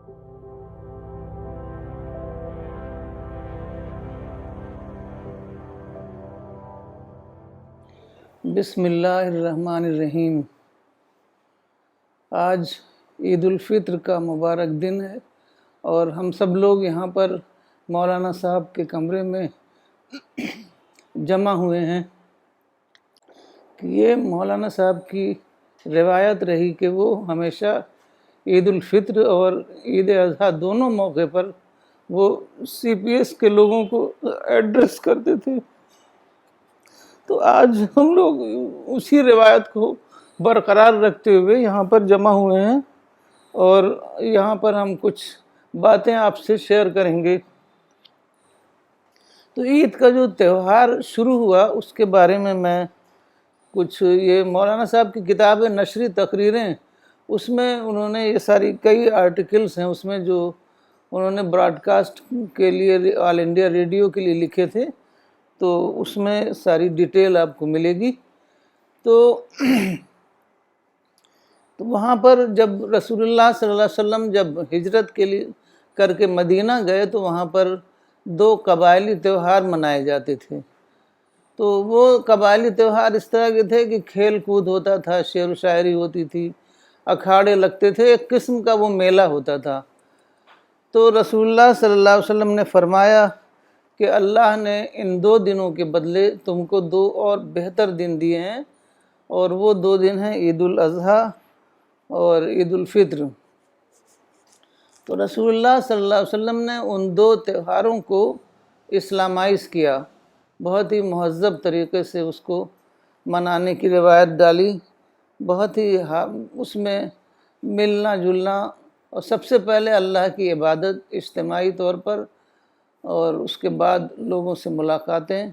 بسم اللہ الرحمن الرحیم۔ آج عید الفطر کا مبارک دن ہے اور ہم سب لوگ یہاں پر مولانا صاحب کے کمرے میں جمع ہوئے ہیں کہ یہ مولانا صاحب کی روایت رہی کہ وہ ہمیشہ عید الفطر اور عید اضحیٰ دونوں موقع پر وہ سی پی ایس کے لوگوں کو ایڈریس کرتے تھے۔ تو آج ہم لوگ اسی روایت کو برقرار رکھتے ہوئے یہاں پر جمع ہوئے ہیں اور یہاں پر ہم کچھ باتیں آپ سے شیئر کریں گے۔ تو عید کا جو تہوار شروع ہوا اس کے بارے میں کچھ، یہ مولانا صاحب کی کتاب ہے نشری تقریریں، اس میں انہوں نے یہ ساری کئی آرٹیکلز ہیں اس میں جو انہوں نے براڈ کاسٹ کے لیے آل انڈیا ریڈیو کے لیے لکھے تھے، تو اس میں ساری ڈیٹیل آپ کو ملے گی۔ تو وہاں پر جب رسول اللہ صلی اللہ علیہ وسلم جب ہجرت کے لیے کر کے مدینہ گئے تو وہاں پر 2 قبائلی تہوار منائے جاتے تھے۔ تو وہ قبائلی تہوار اس طرح کے تھے کہ کھیل کود ہوتا تھا، شعر و شاعری ہوتی تھی، اکھاڑے لگتے تھے، ایک قسم کا وہ میلہ ہوتا تھا۔ تو رسول اللہ صلی اللہ علیہ وسلم نے فرمایا کہ اللہ نے ان 2 دنوں کے بدلے تم کو 2 اور بہتر دن دیے ہیں، اور وہ 2 دن ہیں عید الاضحیٰ اور عید الفطر۔ تو رسول اللہ صلی اللہ علیہ وسلم نے ان 2 تہواروں کو اسلامائز کیا، بہت ہی مہذب طریقے سے اس کو منانے کی روایت ڈالی، بہت ہی اس میں ملنا جلنا، اور سب سے پہلے اللہ کی عبادت اجتماعی طور پر، اور اس کے بعد لوگوں سے ملاقاتیں۔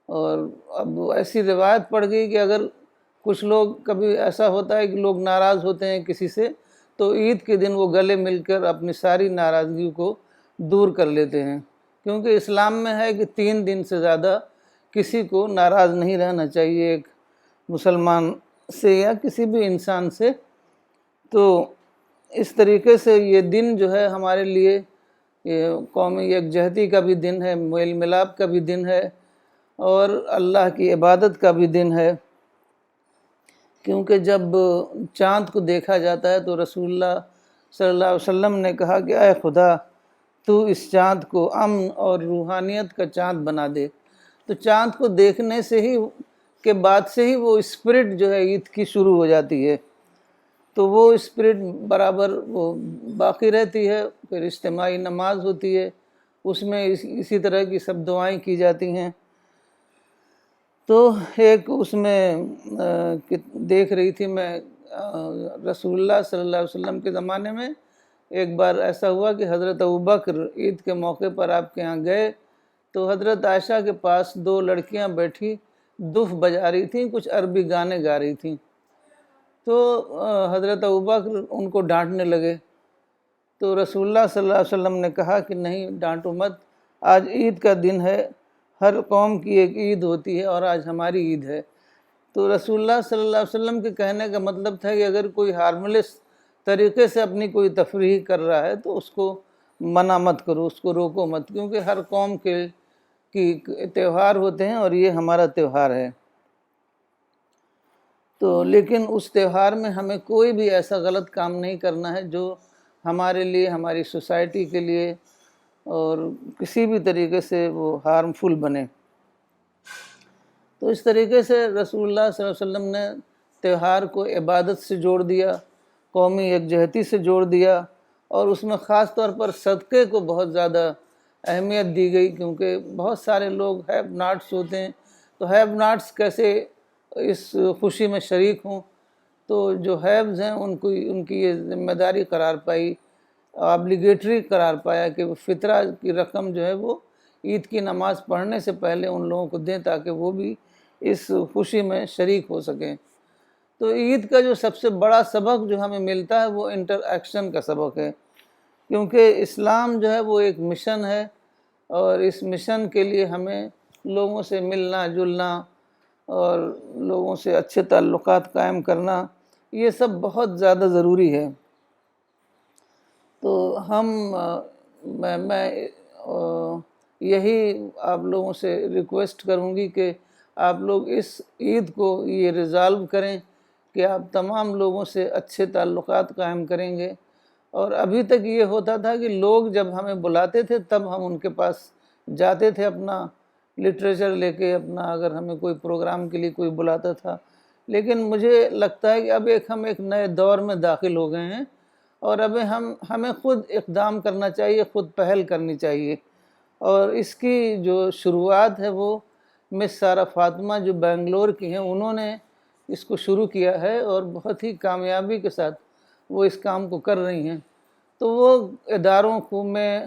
اور اب ایسی روایت پڑ گئی کہ اگر کچھ لوگ، کبھی ایسا ہوتا ہے کہ لوگ ناراض ہوتے ہیں کسی سے، تو عید کے دن وہ گلے مل کر اپنی ساری ناراضگی کو دور کر لیتے ہیں، کیونکہ اسلام میں ہے کہ 3 دن سے زیادہ کسی کو ناراض نہیں رہنا چاہیے، ایک مسلمان سے یا کسی بھی انسان سے۔ تو اس طریقے سے یہ دن جو ہے ہمارے لیے یہ قومی یکجہتی کا بھی دن ہے، میل ملاپ کا بھی دن ہے، اور اللہ کی عبادت کا بھی دن ہے، کیونکہ جب چاند کو دیکھا جاتا ہے تو رسول اللہ صلی اللہ علیہ وسلم نے کہا کہ اے خدا، تو اس چاند کو امن اور روحانیت کا چاند بنا دے۔ تو چاند کو دیکھنے سے ہی کے بعد سے ہی وہ اسپرٹ جو ہے عید کی شروع ہو جاتی ہے، تو وہ اسپرٹ برابر وہ باقی رہتی ہے۔ پھر اجتماعی نماز ہوتی ہے، اس میں اسی طرح کی سب دعائیں کی جاتی ہیں۔ تو ایک اس میں دیکھ رہی تھی میں، رسول اللہ صلی اللہ علیہ وسلم کے زمانے میں ایک بار ایسا ہوا کہ حضرت ابوبکر عید کے موقع پر آپ کے ہاں گئے، تو حضرت عائشہ کے پاس 2 لڑکیاں بیٹھی دف بجا رہی تھیں، کچھ عربی گانے گا رہی تھیں۔ تو حضرت ابوبکر ان کو ڈانٹنے لگے، تو رسول اللہ صلی اللہ علیہ وسلم نے کہا کہ نہیں، ڈانٹو مت، آج عید کا دن ہے، ہر قوم کی ایک عید ہوتی ہے اور آج ہماری عید ہے۔ تو رسول اللہ صلی اللہ علیہ وسلم کے کہنے کا مطلب تھا کہ اگر کوئی ہارملیس طریقے سے اپنی کوئی تفریح کر رہا ہے تو اس کو منع مت کرو، اس کو روکو مت، کیونکہ ہر قوم کی تہوار ہوتے ہیں اور یہ ہمارا تہوار ہے۔ تو لیکن اس تہوار میں ہمیں کوئی بھی ایسا غلط کام نہیں کرنا ہے جو ہمارے لیے، ہماری سوسائٹی کے لیے اور کسی بھی طریقے سے وہ ہارمفل بنے۔ تو اس طریقے سے رسول اللہ صلی اللہ علیہ وسلم نے تہوار کو عبادت سے جوڑ دیا، قومی یکجہتی سے جوڑ دیا، اور اس میں خاص طور پر صدقے کو بہت زیادہ اہمیت دی گئی، کیونکہ بہت سارے لوگ ہیو ناٹس ہوتے ہیں، تو ہیو ناٹس کیسے اس خوشی میں شریک ہوں؟ تو جو ہیوز ہیں ان کی یہ ذمہ داری قرار پائی، آبلیگیٹری قرار پایا کہ وہ فطرہ کی رقم جو ہے وہ عید کی نماز پڑھنے سے پہلے ان لوگوں کو دیں تاکہ وہ بھی اس خوشی میں شریک ہو سکیں۔ تو عید کا جو سب سے بڑا سبق جو ہمیں ملتا ہے وہ انٹر ایکشن کا سبق ہے، کیونکہ اسلام جو ہے وہ ایک مشن ہے، اور اس مشن کے لیے ہمیں لوگوں سے ملنا جلنا اور لوگوں سے اچھے تعلقات قائم کرنا، یہ سب بہت زیادہ ضروری ہے۔ تو میں یہی آپ لوگوں سے ریکویسٹ کروں گی کہ آپ لوگ اس عید کو یہ ریزالو کریں کہ آپ تمام لوگوں سے اچھے تعلقات قائم کریں گے. اور ابھی تک یہ ہوتا تھا کہ لوگ جب ہمیں بلاتے تھے تب ہم ان کے پاس جاتے تھے اپنا لٹریچر لے کے، اپنا اگر ہمیں کوئی پروگرام کے لیے کوئی بلاتا تھا. لیکن مجھے لگتا ہے کہ اب ہم ایک نئے دور میں داخل ہو گئے ہیں، اور اب ہمیں خود اقدام کرنا چاہیے، خود پہل کرنی چاہیے. اور اس کی جو شروعات ہے وہ مس سارہ فاطمہ جو بنگلور کی ہیں، انہوں نے اس کو شروع کیا ہے اور بہت ہی کامیابی کے ساتھ وہ اس کام کو کر رہی ہیں. تو وہ اداروں کو میں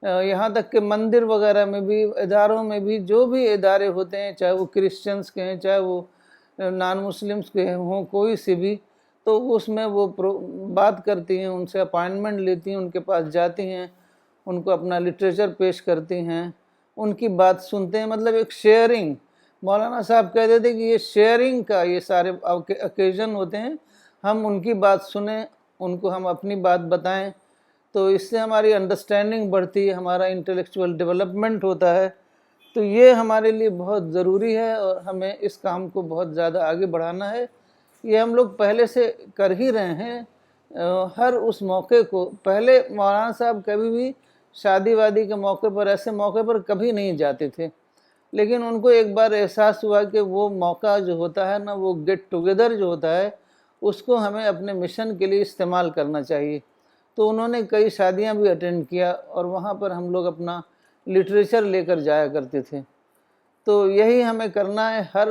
یہاں تک کہ مندر وغیرہ میں بھی، اداروں میں بھی، جو بھی ادارے ہوتے ہیں، چاہے وہ کرسچنس کے ہیں چاہے وہ نان مسلمس کے ہوں، کوئی سے بھی، تو اس میں وہ بات کرتی ہیں، ان سے اپائنٹمنٹ لیتی ہیں، ان کے پاس جاتی ہیں، ان کو اپنا لٹریچر پیش کرتی ہیں، ان کی بات سنتے ہیں. مطلب ایک شیئرنگ، مولانا صاحب کہتے تھے کہ یہ شیئرنگ کا یہ سارے اوکیزن ہوتے ہیں، ہم ان کی بات سنیں، ان کو ہم اپنی بات بتائیں، تو اس سے ہماری انڈرسٹینڈنگ بڑھتی ہے، ہمارا انٹلیکچوئل ڈیولپمنٹ ہوتا ہے. تو یہ ہمارے لیے بہت ضروری ہے اور ہمیں اس کام کو بہت زیادہ آگے بڑھانا ہے. یہ ہم لوگ پہلے سے کر ہی رہے ہیں. ہر اس موقع کو، پہلے مولانا صاحب کبھی بھی شادی وادی کے موقع پر، ایسے موقع پر کبھی نہیں جاتے تھے، لیکن ان کو ایک بار احساس ہوا کہ وہ موقع جو ہوتا ہے نا، وہ گیٹ ٹوگیدر جو ہوتا ہے، اس کو ہمیں اپنے مشن کے لیے استعمال کرنا چاہیے. تو انہوں نے کئی شادیاں بھی اٹینڈ کیا اور وہاں پر ہم لوگ اپنا لٹریچر لے کر جایا کرتے تھے. تو یہی ہمیں کرنا ہے، ہر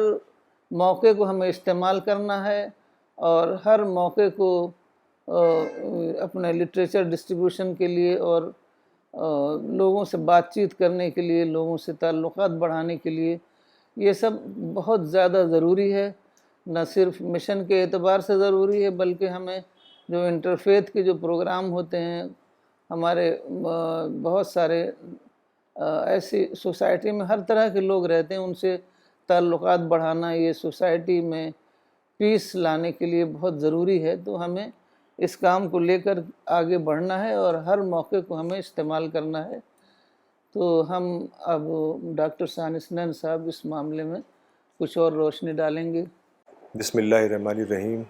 موقع کو ہمیں استعمال کرنا ہے اور ہر موقع کو اپنے لٹریچر ڈسٹریبیوشن کے لیے اور لوگوں سے بات چیت کرنے کے لیے، لوگوں سے تعلقات بڑھانے کے لیے یہ سب بہت زیادہ ضروری ہے. نہ صرف مشن کے اعتبار سے ضروری ہے، بلکہ ہمیں جو انٹرفیتھ کے جو پروگرام ہوتے ہیں، ہمارے بہت سارے ایسی سوسائٹی میں ہر طرح کے لوگ رہتے ہیں، ان سے تعلقات بڑھانا یہ سوسائٹی میں پیس لانے کے لیے بہت ضروری ہے. تو ہمیں اس کام کو لے کر آگے بڑھنا ہے اور ہر موقع کو ہمیں استعمال کرنا ہے. تو ہم اب ڈاکٹر ثانی حسنین صاحب اس معاملے میں کچھ اور روشنی ڈالیں گے. بسم اللہ الرحمن الرحیم.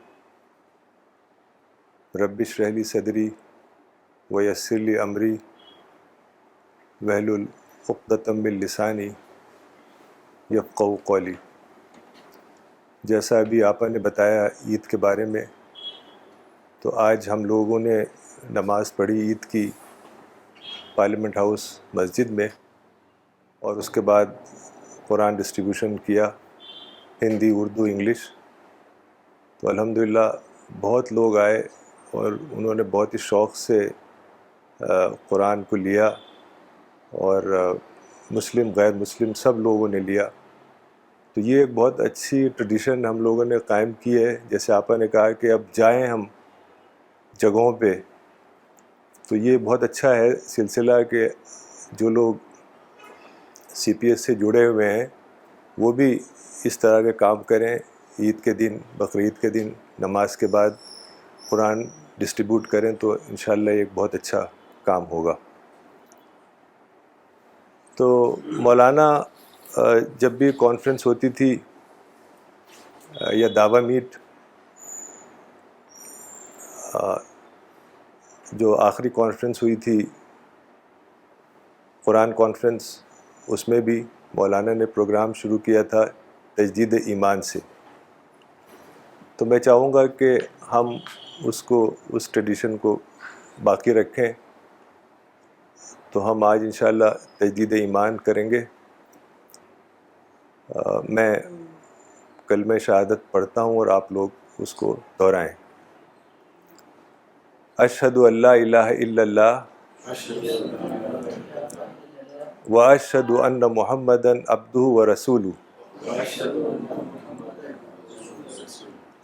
رب اشرح لی صدری ویسر لی امری واحلل عقدۃ من لسانی یفقہوا قولی. جیسا ابھی آپا نے بتایا عید کے بارے میں، تو آج ہم لوگوں نے نماز پڑھی عید کی پارلیمنٹ ہاؤس مسجد میں، اور اس کے بعد قرآن ڈسٹریبیوشن کیا، ہندی، اردو، انگلش. تو الحمدللہ بہت لوگ آئے اور انہوں نے بہت ہی شوق سے قرآن کو لیا، اور مسلم غیر مسلم سب لوگوں نے لیا. تو یہ ایک بہت اچھی ٹریڈیشن ہم لوگوں نے قائم کی ہے. جیسے آپا نے کہا کہ اب جائیں ہم جگہوں پہ، تو یہ بہت اچھا ہے سلسلہ کہ جو لوگ سی پی ایس سے جڑے ہوئے ہیں وہ بھی اس طرح کے کام کریں. عید کے دن، بقرعید کے دن نماز کے بعد قرآن ڈسٹریبیوٹ کریں، تو انشاءاللہ ایک بہت اچھا کام ہوگا. تو مولانا جب بھی کانفرنس ہوتی تھی یا دعویٰ میٹ، جو آخری کانفرنس ہوئی تھی قرآن کانفرنس، اس میں بھی مولانا نے پروگرام شروع کیا تھا تجدید ایمان سے. تو میں چاہوں گا کہ ہم اس ٹریڈیشن کو باقی رکھیں. تو ہم آج انشاءاللہ تجدید ایمان کریں گے. میں کلمہ شہادت پڑھتا ہوں اور آپ لوگ اس کو دہرائیں. اشہد ان لا الہ الا اللہ واشہد ان محمدًا عبدہ ورسولہ.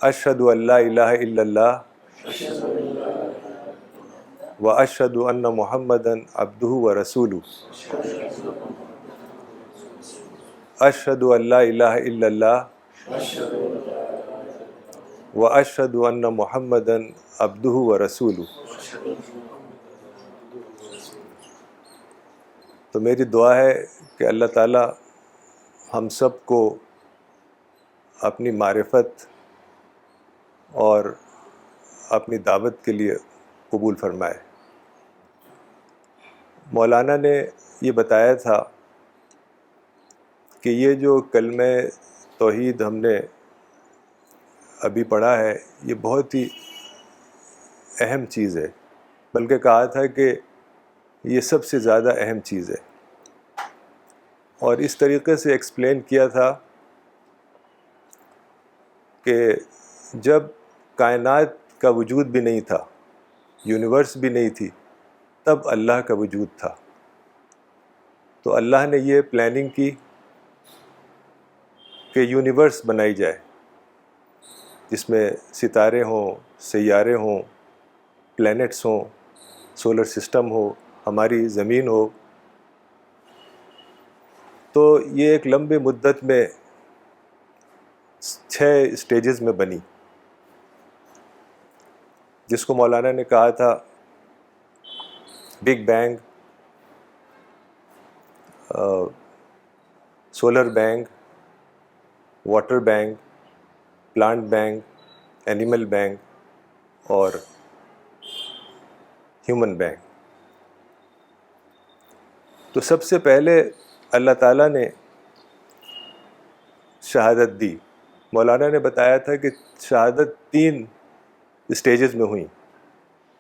اشہد ان لا الہ الا اللہ واشہد ان محمدًا عبدہ ورسولہ. اشہد ان لا الہ الا اللہ واشہد ان محمدًا عبدہ ورسولہ. تو میری دعا ہے کہ اللہ تعالیٰ ہم سب کو اپنی معرفت اور اپنی دعوت کے لیے قبول فرمائے۔ مولانا نے یہ بتایا تھا کہ یہ جو کلمہ توحید ہم نے ابھی پڑھا ہے یہ بہت ہی اہم چیز ہے، بلکہ کہا تھا کہ یہ سب سے زیادہ اہم چیز ہے، اور اس طریقے سے ایکسپلین کیا تھا کہ جب کائنات کا وجود بھی نہیں تھا، یونیورس بھی نہیں تھی، تب اللہ کا وجود تھا۔ تو اللہ نے یہ پلاننگ کی کہ یونیورس بنائی جائے، جس میں ستارے ہوں، سیارے ہوں، پلینٹس ہوں، سولر سسٹم ہو، ہماری زمین ہو۔ تو یہ ایک لمبی مدت میں 6 اسٹیجز میں بنی، جس کو مولانا نے کہا تھا big bang, solar being, water being, plant being, animal being اور ہیومن بینگ۔ تو سب سے پہلے اللہ تعالیٰ نے شہادت دی۔ مولانا نے بتایا تھا کہ شہادت 3 اسٹیجز میں ہوئیں۔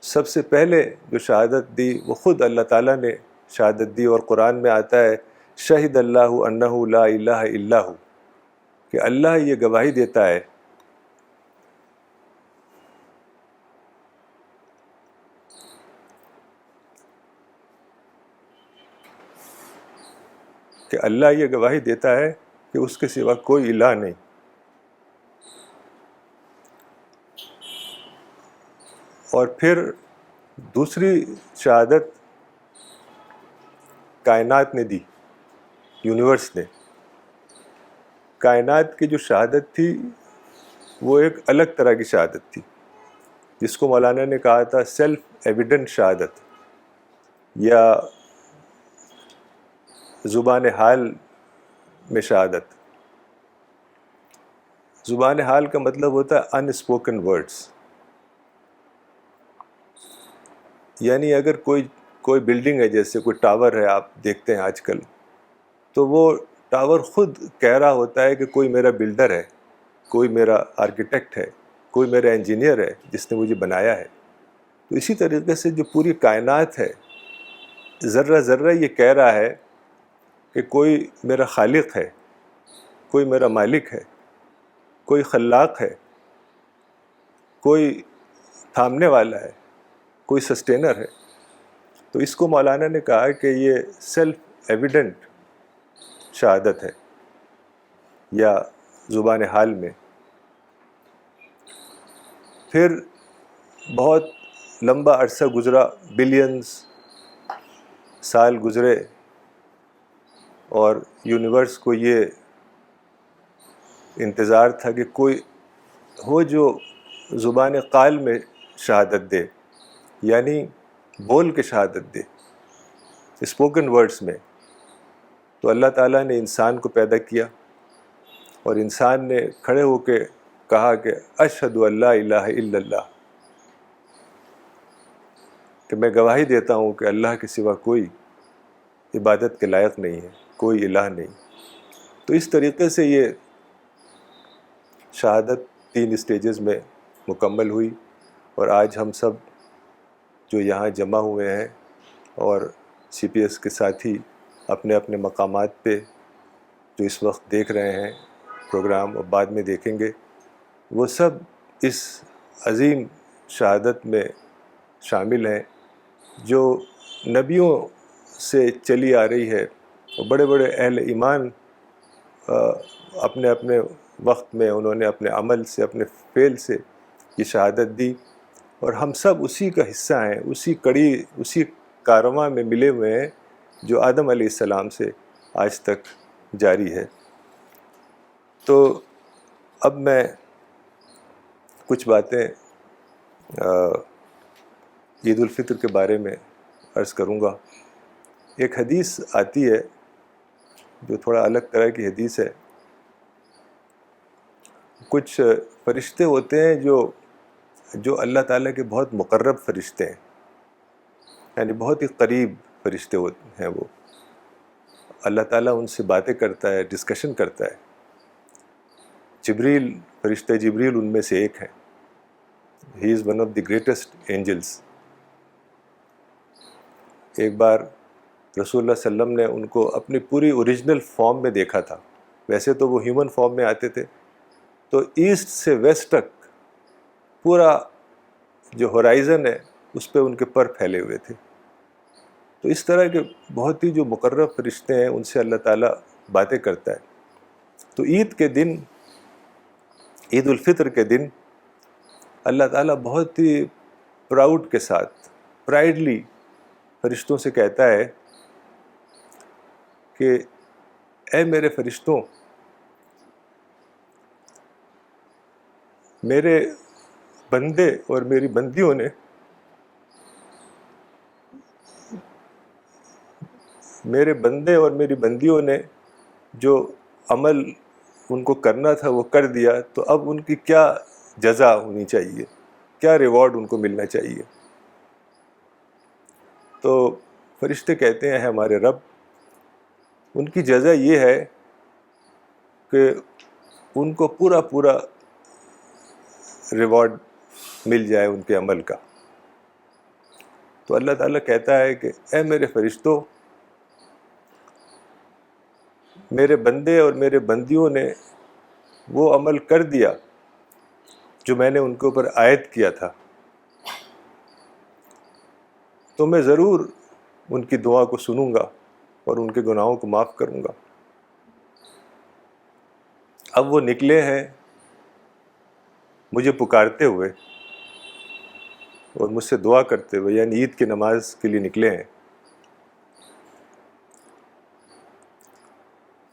سب سے پہلے جو شہادت دی وہ خود اللہ تعالیٰ نے شہادت دی، اور قرآن میں آتا ہے شہد اللہ انہ لا الہ الا ہو، کہ اللہ یہ گواہی دیتا ہے کہ اللہ یہ گواہی دیتا ہے کہ اس کے سوا کوئی الہ نہیں۔ اور پھر دوسری شہادت کائنات نے دی، یونیورس نے۔ کائنات کی جو شہادت تھی وہ ایک الگ طرح کی شہادت تھی، جس کو مولانا نے کہا تھا سیلف ایویڈنٹ شہادت، یا زبان حال میں شہادت۔ زبان حال کا مطلب ہوتا ہے ان اسپوکن ورڈس، یعنی اگر کوئی بلڈنگ ہے، جیسے کوئی ٹاور ہے آپ دیکھتے ہیں آج کل، تو وہ ٹاور خود کہہ رہا ہوتا ہے کہ کوئی میرا بلڈر ہے، کوئی میرا آرکیٹیکٹ ہے، کوئی میرا انجینئر ہے جس نے مجھے بنایا ہے۔ تو اسی طریقے سے جو پوری کائنات ہے، ذرہ ذرہ یہ کہہ رہا ہے کہ کوئی میرا خالق ہے، کوئی میرا مالک ہے، کوئی خلاق ہے، کوئی تھامنے والا ہے، کوئی سسٹینر ہے۔ تو اس کو مولانا نے کہا کہ یہ سیلف ایویڈنٹ شہادت ہے، یا زبان حال میں۔ پھر بہت لمبا عرصہ گزرا، بلینز سال گزرے، اور یونیورس کو یہ انتظار تھا کہ کوئی ہو جو زبان قال میں شہادت دے، یعنی بول کے شہادت دے، اسپوکن ورڈز میں۔ تو اللہ تعالیٰ نے انسان کو پیدا کیا، اور انسان نے کھڑے ہو کے کہا کہ اشہد ان لا الہ الا اللہ، کہ میں گواہی دیتا ہوں کہ اللہ کے سوا کوئی عبادت کے لائق نہیں ہے، کوئی الہ نہیں۔ تو اس طریقے سے یہ شہادت 3 اسٹیجز میں مکمل ہوئی، اور آج ہم سب جو یہاں جمع ہوئے ہیں، اور سی پی ایس کے ساتھی اپنے اپنے مقامات پہ جو اس وقت دیکھ رہے ہیں پروگرام اور بعد میں دیکھیں گے، وہ سب اس عظیم شہادت میں شامل ہیں جو نبیوں سے چلی آ رہی ہے۔ اور بڑے بڑے اہل ایمان اپنے اپنے وقت میں انہوں نے اپنے عمل سے، اپنے فعل سے یہ شہادت دی، اور ہم سب اسی کا حصہ ہیں، اسی کڑی، اسی کارواں میں ملے ہوئے ہیں جو آدم علیہ السلام سے آج تک جاری ہے۔ تو اب میں کچھ باتیں عید الفطر کے بارے میں عرض کروں گا۔ ایک حدیث آتی ہے جو تھوڑا الگ طرح کی حدیث ہے. کچھ فرشتے ہوتے ہیں جو اللہ تعالیٰ کے بہت مقرب فرشتے ہیں, یعنی بہت ہی قریب فرشتے ہوتے ہیں. وہ اللہ تعالیٰ ان سے باتیں کرتا ہے, ڈسکشن کرتا ہے. جبریل, فرشتہ جبریل ان میں سے ایک ہیں. He is one of the greatest angels. ایک بار رسول اللہ صلی اللہ علیہ وسلم نے ان کو اپنی پوری اوریجنل فارم میں دیکھا تھا. ویسے تو وہ ہیومن فارم میں آتے تھے, تو ایسٹ سے ویسٹ تک پورا جو ہورائزن ہے اس پہ ان کے پر پھیلے ہوئے تھے. تو اس طرح کے بہت ہی جو مقرب فرشتے ہیں ان سے اللہ تعالیٰ باتیں کرتا ہے. تو عید کے دن, عید الفطر کے دن, اللہ تعالیٰ بہت ہی پراؤڈ کے ساتھ, پرائڈلی فرشتوں سے کہتا ہے کہ اے میرے فرشتوں, میرے بندے اور میری بندیوں نے جو عمل ان کو کرنا تھا وہ کر دیا, تو اب ان کی کیا جزا ہونی چاہیے, کیا ریوارڈ ان کو ملنا چاہیے. تو فرشتے کہتے ہیں ہمارے رب, ان کی جزا یہ ہے کہ ان کو پورا ریوارڈ مل جائے ان کے عمل کا. تو اللہ تعالیٰ کہتا ہے کہ اے میرے فرشتوں, میرے بندے اور میرے بندیوں نے وہ عمل کر دیا جو میں نے ان کے اوپر عائد کیا تھا, تو میں ضرور ان کی دعا کو سنوں گا اور ان کے گناہوں کو معاف کروں گا. اب وہ نکلے ہیں مجھے پکارتے ہوئے اور مجھ سے دعا کرتے ہوئے, یعنی عید کی نماز کے لیے نکلے ہیں.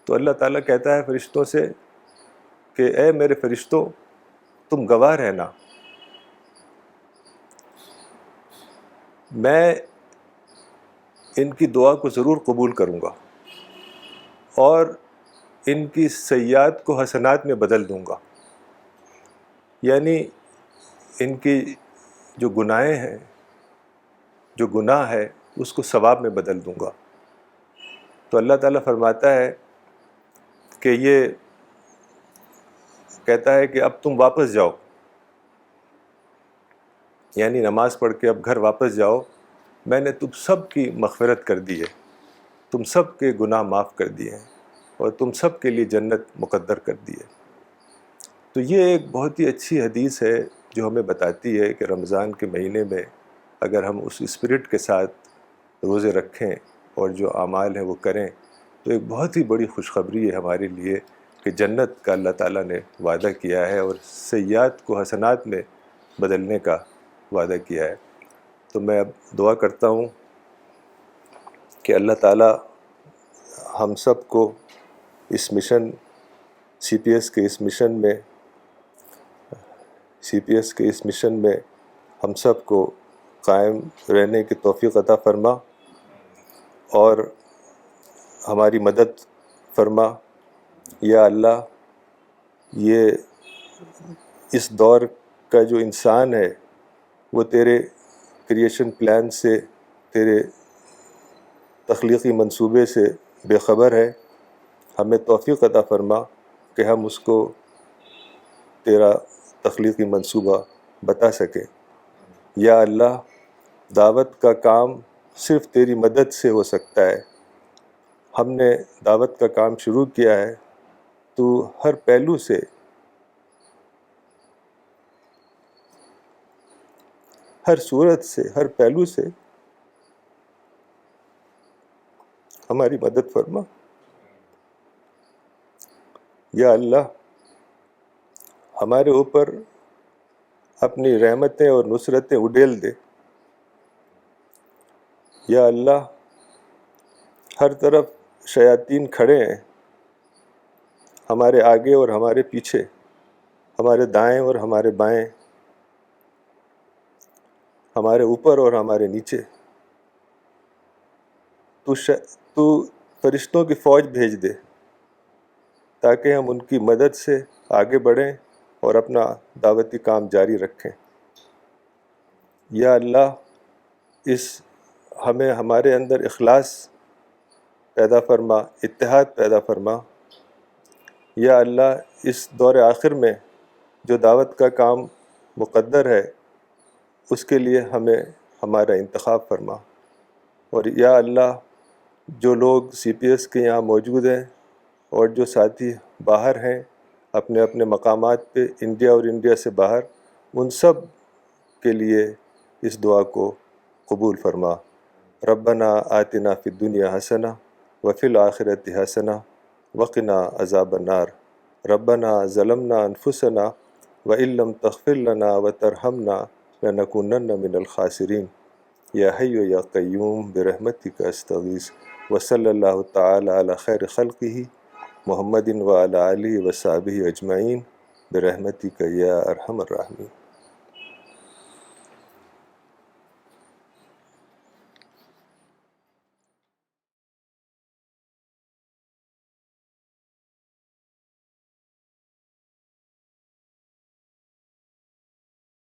تو اللہ تعالیٰ کہتا ہے فرشتوں سے کہ اے میرے فرشتوں, تم گواہ رہنا, میں ان کی دعا کو ضرور قبول کروں گا اور ان کی سیئات کو حسنات میں بدل دوں گا. یعنی ان کی جو گناہیں ہیں, جو گناہ ہے اس کو ثواب میں بدل دوں گا. تو اللہ تعالیٰ فرماتا ہے کہ یہ کہتا ہے کہ اب تم واپس جاؤ, یعنی نماز پڑھ کے اب گھر واپس جاؤ, میں نے تم سب کی مغفرت کر دی ہے, تم سب کے گناہ معاف کر دیے ہیں اور تم سب کے لیے جنت مقدر کر دی ہے. تو یہ ایک بہت ہی اچھی حدیث ہے جو ہمیں بتاتی ہے کہ رمضان کے مہینے میں اگر ہم اس اسپرٹ کے ساتھ روزے رکھیں اور جو اعمال ہیں وہ کریں, تو ایک بہت ہی بڑی خوشخبری ہے ہمارے لیے کہ جنت کا اللہ تعالیٰ نے وعدہ کیا ہے اور سیئات کو حسنات میں بدلنے کا وعدہ کیا ہے. تو میں اب دعا کرتا ہوں کہ اللہ تعالیٰ ہم سب کو اس مشن, سی پی ایس کے اس مشن میں ہم سب کو قائم رہنے کی توفیق عطا فرما اور ہماری مدد فرما. یا اللہ, یہ اس دور کا جو انسان ہے وہ تیرے کریشن پلان سے, تیرے تخلیقی منصوبے سے بے خبر ہے. ہمیں توفیق عطا فرما کہ ہم اس کو تیرا تخلیقی منصوبہ بتا سکیں. یا اللہ, دعوت کا کام صرف تیری مدد سے ہو سکتا ہے. ہم نے دعوت کا کام شروع کیا ہے, تو ہر پہلو سے, ہر صورت سے, ہر پہلو سے ہماری مدد فرما. یا اللہ, ہمارے اوپر اپنی رحمتیں اور نصرتیں اڈیل دے. یا اللہ, ہر طرف شیاطین کھڑے ہیں, ہمارے آگے اور ہمارے پیچھے, ہمارے دائیں اور ہمارے بائیں, ہمارے اوپر اور ہمارے نیچے. تو فرشتوں کی فوج بھیج دے تاکہ ہم ان کی مدد سے آگے بڑھیں اور اپنا دعوتی کام جاری رکھیں۔ یا اللہ ہمیں ہمارے اندر اخلاص پیدا فرما، اتحاد پیدا فرما۔ یا اللہ اس دور آخر میں جو دعوت کا کام مقدر ہے اس کے لیے ہمیں ہمارا انتخاب فرما۔ اور یا اللہ جو لوگ سی پی ایس کے یہاں موجود ہیں اور جو ساتھی باہر ہیں اپنے اپنے مقامات پہ، انڈیا اور انڈیا سے باہر، ان سب کے لیے اس دعا کو قبول فرما۔ ربنا آتنا فی الدنیا حسنہ وفی الآخرۃ حسنہ وقنا عذاب النار۔ ربنا ظلمنا انفسنا وإن لم تغفر لنا وترحمنا لنکونن من الخاسرین۔ یا حی یا قیوم برحمتک استغیث۔ وصلی اللہ تعالی علی خیر خلقہ محمد وعلی آلہ وصحبہ اجمعین برحمتک یا ارحم الراحمین۔